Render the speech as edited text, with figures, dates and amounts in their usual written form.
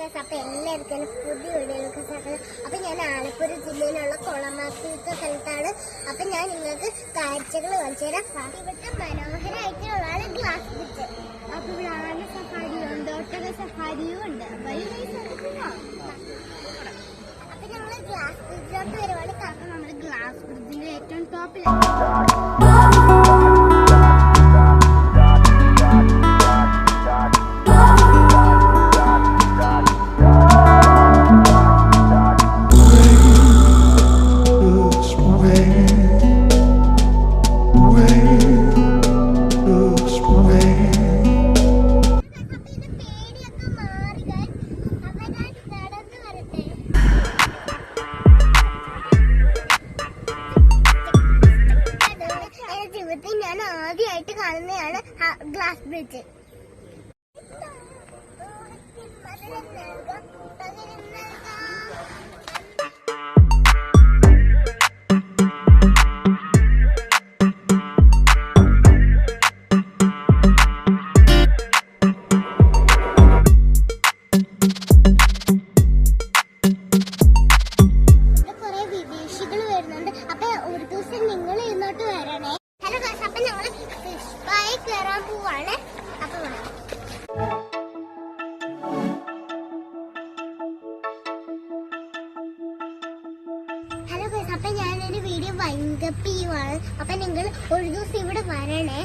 Guys, അപ്പൊ എല്ലാവർക്കും പുതിയ വീഡിയോയിലേക്ക് സ്വാഗതം. അപ്പൊ ഞാൻ ആലപ്പുഴ ജില്ലയിലുള്ള കൊളമാത്തിത്തെ സ്ഥലത്താണ്. അപ്പൊ ഞാൻ നിങ്ങൾക്ക് കാഴ്ചകൾ കാണിച്ചു തരാം. ഇവിടുത്തെ മനോഹരമായിട്ടുള്ള ഗ്ലാസ് ബ്രിഡ്ജ്. അപ്പൊ ഇവിടെ ആന സഫാരിയും ഉണ്ട്, ഒട്ടക സഫാരിയും ഉണ്ട്. അപ്പൊ ഞങ്ങള് ഗ്ലാസ് ബ്രിഡ്ജിലോട്ട് വരുവാണ്. കാരണം നമ്മള് ഗ്ലാസ് ബ്രിഡ്ജിന്റെ ഏറ്റവും ടോപ്പിലാണ്. ഞാൻ ആദ്യമായിട്ട് കാണുന്നതാണ് ഗ്ലാസ് ബ്രിഡ്ജ്. കുറെ വിദേശികൾ വരുന്നുണ്ട്. അപ്പൊ ഒരു ദിവസം നിങ്ങൾ ഇന്നോട്ട് വരണേ. ഹലോ ഗൈസ്, അപ്പൊ ഞങ്ങള് ഫിഷ് ഫ്രൈ കയറാൻ പോവാണ്. അപ്പൊ ഹലോ ഗൈസ്, അപ്പൊ ഞാനൊരു വീഡിയോ വൈൻഡപ്പ് ചെയ്യുവാണ്. അപ്പൊ നിങ്ങൾ ഒരു ദിവസം ഇവിടെ വരണേ.